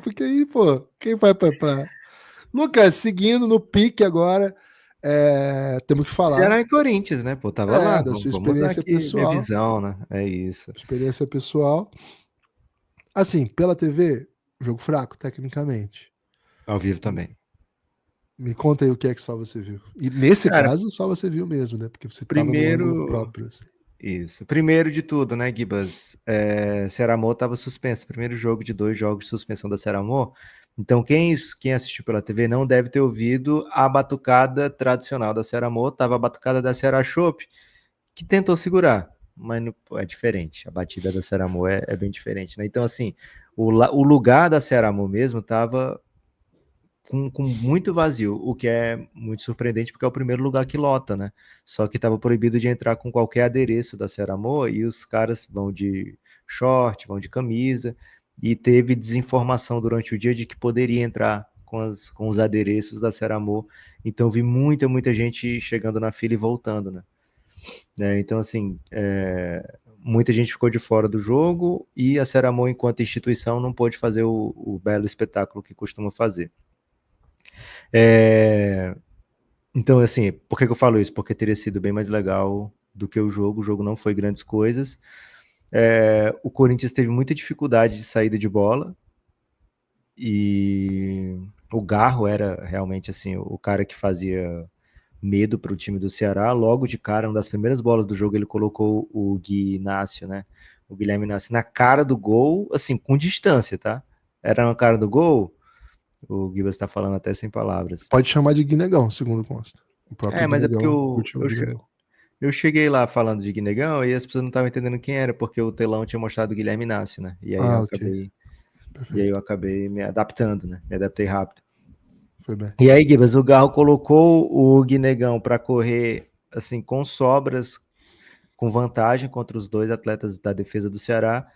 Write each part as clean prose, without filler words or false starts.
Porque aí, pô, quem vai pra... Lucas, seguindo no pique agora, temos que falar Ceará e Corinthians, né? Pô, tava lá. da sua Vamos usar experiência aqui minha pessoal. visão, né? É isso. Experiência pessoal. Assim, pela TV, jogo fraco, tecnicamente. Ao vivo também. Me conta aí o que é que só você viu. E nesse Cara, caso, só você viu mesmo, né? Porque você tava no ângulo primeiro. próprio, assim. Isso. Primeiro de tudo, né, Gibas? Ceará-Amor estava suspenso. Primeiro jogo de 2 jogos de suspensão da Ceará-Amor. Então, quem assistiu pela TV não deve ter ouvido a batucada tradicional da Ceará-Amor. Tava a batucada da Ceará Chopp, que tentou segurar, mas é diferente. A batida da Ceará-Amor é bem diferente, né? Então, assim, o lugar da Ceará-Amor mesmo tava com muito vazio, o que é muito surpreendente porque é o primeiro lugar que lota, né? Só que estava proibido de entrar com qualquer adereço da Ceramô e os caras vão de short, vão de camisa e teve desinformação durante o dia de que poderia entrar com os adereços da Ceramô. Então vi muita gente chegando na fila e voltando, né? Então, assim, muita gente ficou de fora do jogo e a Ceramô, enquanto instituição, não pôde fazer o belo espetáculo que costuma fazer. É, Então, assim, por que eu falo isso? Porque teria sido bem mais legal do que o jogo não foi grandes coisas. O Corinthians teve muita dificuldade de saída de bola e o Garro era realmente assim o cara que fazia medo para o time do Ceará. Logo de cara, uma das primeiras bolas do jogo, ele colocou o Gui Inácio, né? O Guilherme Inácio na cara do gol, assim, com distância, tá? Era na cara do gol, o Gibas está falando até sem palavras. Pode chamar de Guinegão, segundo consta. O próprio Mas é porque Guinegão curtiu o Guinegão. eu cheguei lá falando de Guinegão e as pessoas não estavam entendendo quem era, porque o telão tinha mostrado o Guilherme Inácio, né? Ah, ok. E aí Perfeito. eu acabei me adaptando, né? Me adaptei rápido. Foi bem. E aí, Gibas, o Garro colocou o Guinegão para correr assim com sobras, com vantagem contra os dois atletas da defesa do Ceará,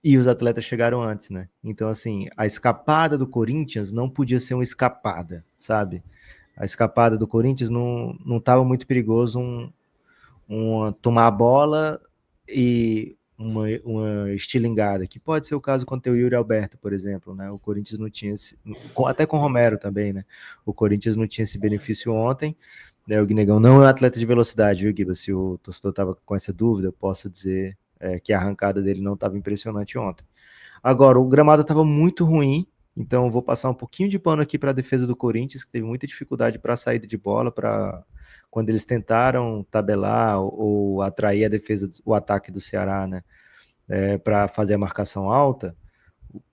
e os atletas chegaram antes, né? Então, assim, a escapada do Corinthians não podia ser uma escapada, sabe? A escapada do Corinthians não estava muito perigoso tomar a bola e uma estilingada, que pode ser o caso quando tem o Yuri Alberto, por exemplo, né? O Corinthians não tinha até com o Romero também, né? O Corinthians não tinha esse benefício ontem, né? O Guinegão não é um atleta de velocidade, viu, Guiba? Se o torcedor estava com essa dúvida, eu posso dizer que a arrancada dele não estava impressionante ontem. Agora, o gramado estava muito ruim, então eu vou passar um pouquinho de pano aqui para a defesa do Corinthians, que teve muita dificuldade para a saída de bola, para quando eles tentaram tabelar ou atrair a defesa, o ataque do Ceará, né, para fazer a marcação alta,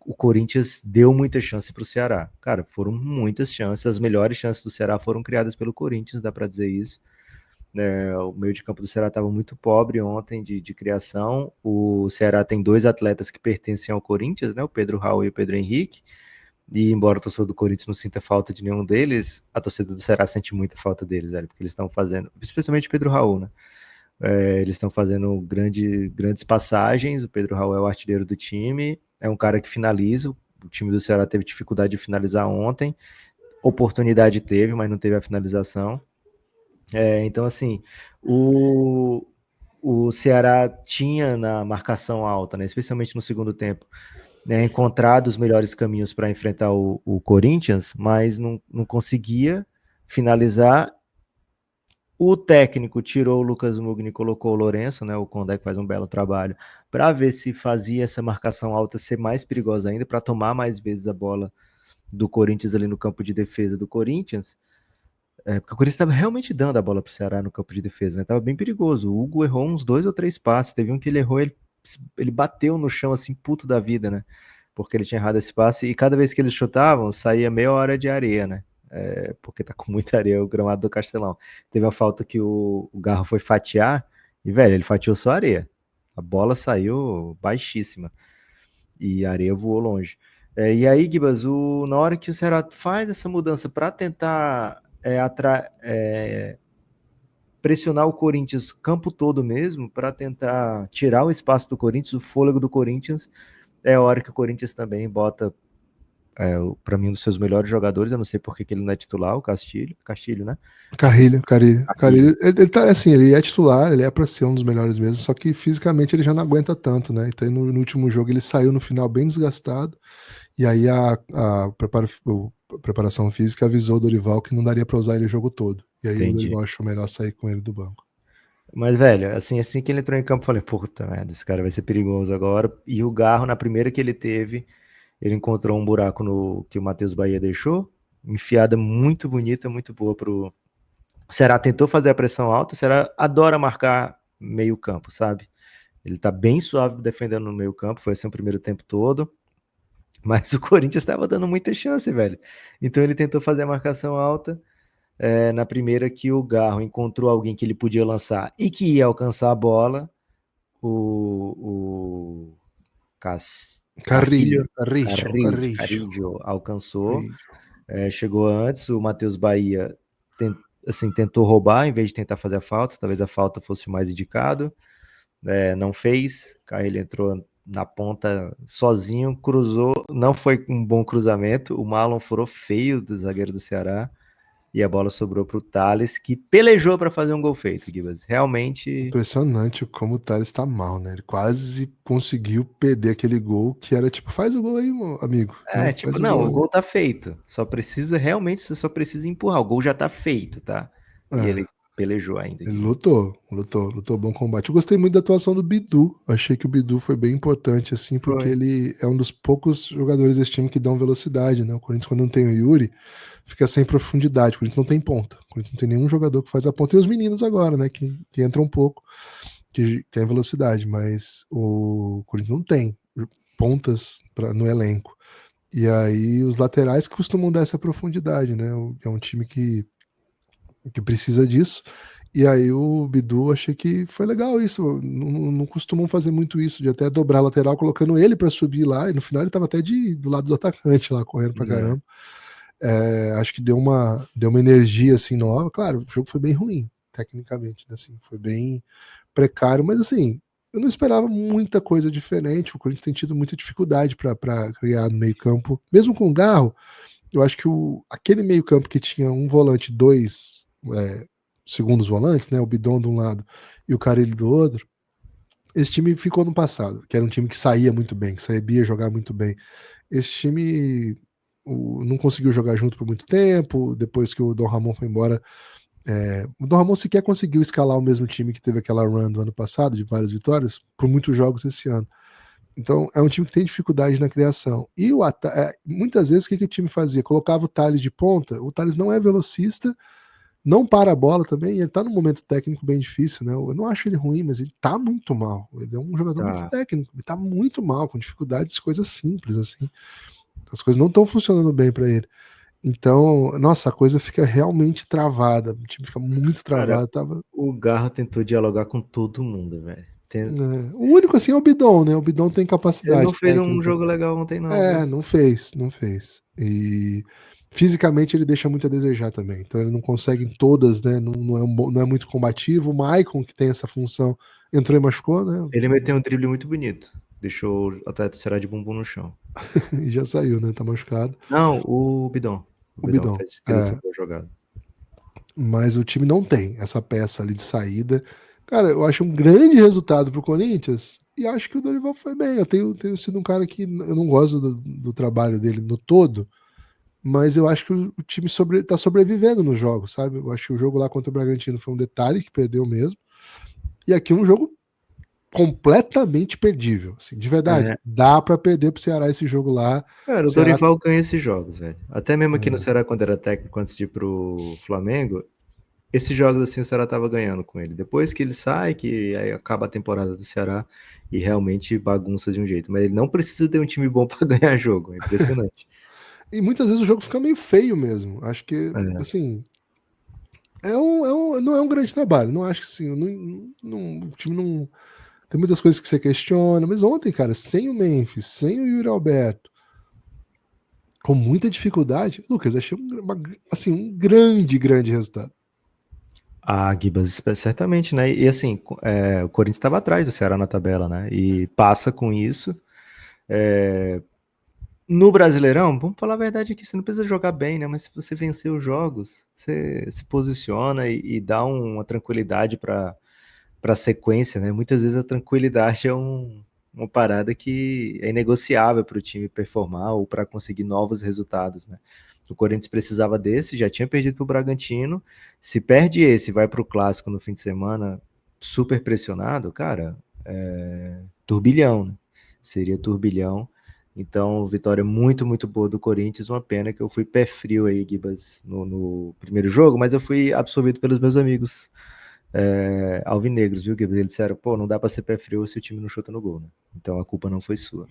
o Corinthians deu muita chance para o Ceará. Cara, foram muitas chances, as melhores chances do Ceará foram criadas pelo Corinthians, dá para dizer isso. O meio de campo do Ceará estava muito pobre ontem de criação. O Ceará tem dois atletas que pertencem ao Corinthians, né? O Pedro Raul e o Pedro Henrique. E embora o torcedor do Corinthians não sinta falta de nenhum deles, a torcida do Ceará sente muita falta deles, velho, porque eles estão fazendo, especialmente o Pedro Raul, né? Eles estão fazendo grandes passagens. O Pedro Raul é o artilheiro do time, é um cara que finaliza. O time do Ceará teve dificuldade de finalizar ontem, oportunidade teve, mas não teve a finalização. Então, assim, o Ceará tinha na marcação alta, né, especialmente no segundo tempo, né, encontrado os melhores caminhos para enfrentar o Corinthians, mas não conseguia finalizar. O técnico tirou o Lucas Mugni e colocou o Lourenço, né, o Condé, que faz um belo trabalho, para ver se fazia essa marcação alta ser mais perigosa ainda, para tomar mais vezes a bola do Corinthians ali no campo de defesa do Corinthians. Porque o Corinthians estava realmente dando a bola para o Ceará no campo de defesa, né? Tava bem perigoso. O Hugo errou uns 2 ou 3 passes. Teve um que ele errou, ele bateu no chão assim, puto da vida, né? Porque ele tinha errado esse passe. E cada vez que eles chutavam, saía meia hora de areia, né? Porque tá com muita areia o gramado do Castelão. Teve a falta que o Garro foi fatiar e, velho, ele fatiou só areia. A bola saiu baixíssima e a areia voou longe. E aí, Gibas, na hora que o Ceará faz essa mudança para tentar pressionar o Corinthians o campo todo mesmo, para tentar tirar o espaço do Corinthians, o fôlego do Corinthians, é a hora que o Corinthians também bota, para mim, um dos seus melhores jogadores. Eu não sei por que ele não é titular, o Castilho, né? Carrilho. Ele tá assim, ele é titular, ele é pra ser um dos melhores mesmo, só que fisicamente ele já não aguenta tanto, né? Então no último jogo ele saiu no final bem desgastado. E aí a preparação física avisou o Dorival que não daria pra usar ele o jogo todo. E aí o Entendi. Dorival achou melhor sair com ele do banco. Mas, velho, assim que ele entrou em campo, eu falei, puta merda, esse cara vai ser perigoso agora. E o Garro, na primeira que ele teve, ele encontrou um buraco no que o Matheus Bahia deixou. Enfiada muito bonita, muito boa pro. O Ceará tentou fazer a pressão alta, o Ceará adora marcar meio campo, sabe? Ele tá bem suave defendendo no meio campo, foi assim o primeiro tempo todo. Mas o Corinthians estava dando muita chance, velho. Então ele tentou fazer a marcação alta. Na primeira que o Garro encontrou alguém que ele podia lançar e que ia alcançar a bola, o Carrillo, Carrilho, Carrillo, Carrillo. Carrillo alcançou, Carrillo. chegou antes, o Matheus Bahia assim, tentou roubar em vez de tentar fazer a falta, talvez a falta fosse mais indicado, não fez, Carrilho entrou na ponta sozinho, cruzou, não foi um bom cruzamento, o Marlon furou feio do zagueiro do Ceará, e a bola sobrou para o Thales, que pelejou para fazer um gol feito, Gibas. Realmente. Impressionante como o Thales tá mal, né? Ele quase conseguiu perder aquele gol que era tipo, faz o gol aí, meu amigo, né? Tipo, Faz o não, gol o aí. gol tá feito. Realmente, você só precisa empurrar. O gol já tá feito, tá? E É. ele pelejou ainda, Ele Gibas. lutou bom combate. Eu gostei muito da atuação do Bidu. Achei que o Bidu foi bem importante, assim, porque Foi. ele é um dos poucos jogadores desse time que dão velocidade, né? O Corinthians, quando não tem o Yuri, fica sem profundidade. O Corinthians não tem ponta. O Corinthians não tem nenhum jogador que faz a ponta. E os meninos agora, né? Que entram um pouco, que tem velocidade, mas o Corinthians não tem pontas no elenco. E aí os laterais que costumam dar essa profundidade, né? É um time que precisa disso. E aí o Bidu achei que foi legal isso. Não costumam fazer muito isso, de até dobrar a lateral, colocando ele para subir lá, e no final ele tava até do lado do atacante lá, correndo pra É. caramba. Acho que deu uma energia assim nova. Claro, o jogo foi bem ruim, tecnicamente, né? Assim, foi bem precário, mas assim, eu não esperava muita coisa diferente. O Corinthians tem tido muita dificuldade para criar no meio-campo, mesmo com o Garro. Eu acho que aquele meio-campo que tinha um volante, dois segundos volantes, né? O Bidon de um lado e o Carille do outro. Esse time ficou no passado, que era um time que saía muito bem, que sabia jogar muito bem. Esse time não conseguiu jogar junto por muito tempo. Depois que o Dom Ramon foi embora, o Dom Ramon sequer conseguiu escalar o mesmo time que teve aquela run do ano passado, de várias vitórias, por muitos jogos esse ano. Então, é um time que tem dificuldade na criação. E muitas vezes, o que o time fazia? Colocava o Thales de ponta. O Thales não é velocista, não para a bola também. Ele tá num momento técnico bem difícil, né? Eu não acho ele ruim, mas ele tá muito mal. Ele é um jogador muito Tá. técnico. Ele tá muito mal, com dificuldades de coisas simples, assim. As coisas não estão funcionando bem para ele. Então, nossa, a coisa fica realmente travada. O time fica muito Cara, travado. Tava, o Garro tentou dialogar com todo mundo, velho. né? O único, assim, é o Bidon, né? O Bidon tem Ele não capacidade fez um técnica. jogo legal ontem, não, viu? Não fez, não fez. E fisicamente ele deixa muito a desejar também. Então ele não consegue em todas, né? Não é muito combativo. O Maicon, que tem essa função, entrou e machucou, né? Ele meteu um drible muito bonito. Deixou o atleta Ceará de bumbum no chão. E já saiu, né? Tá machucado. Não, o Bidon. O O Bidon Bidon. fez essa boa jogada. Mas o time não tem essa peça ali de saída. Cara, eu acho um grande resultado pro Corinthians. E acho que o Dorival foi bem. Eu tenho sido um cara que eu não gosto do trabalho dele no todo, mas eu acho que o time tá sobrevivendo no jogo, sabe? Eu acho que o jogo lá contra o Bragantino foi um detalhe que perdeu mesmo. E aqui um jogo completamente perdível, assim, de verdade. É, Dá para perder pro Ceará esse jogo lá. cara, O o Ceará Dorival ganha esses jogos, velho. Até mesmo aqui no é, Ceará, quando era técnico, antes de ir pro Flamengo, esses jogos assim o Ceará tava ganhando com ele. Depois que ele sai, que aí acaba a temporada do Ceará e realmente bagunça de um jeito. Mas ele não precisa ter um time bom para ganhar jogo. É impressionante. e muitas vezes o jogo fica meio feio mesmo. Acho que É. assim, não é um grande trabalho. Não acho que assim, o time não tem muitas coisas que você questiona, mas ontem, cara, sem o Memphis, sem o Yuri Alberto, com muita dificuldade, Lucas, achei assim, um grande resultado. Ah, Gibas, certamente, né? E assim, o Corinthians estava atrás do Ceará na tabela, né? E passa com isso. É, No Brasileirão, vamos falar a verdade aqui, você não precisa jogar bem, né? Mas se você vencer os jogos, você se posiciona e dá uma tranquilidade para a sequência, né? Muitas vezes a tranquilidade é uma parada que é inegociável para o time performar ou para conseguir novos resultados, né? O Corinthians precisava desse, já tinha perdido para o Bragantino. Se perde esse, vai para o Clássico no fim de semana, super pressionado, cara, turbilhão, né? Seria turbilhão. Então, vitória muito, muito boa do Corinthians. Uma pena que eu fui pé frio aí, Gibas, no primeiro jogo, mas eu fui absorvido pelos meus amigos alvinegros, viu, Gibas? Eles disseram, pô, não dá pra ser pé frio se o time não chuta no gol, né? Então a culpa não foi sua.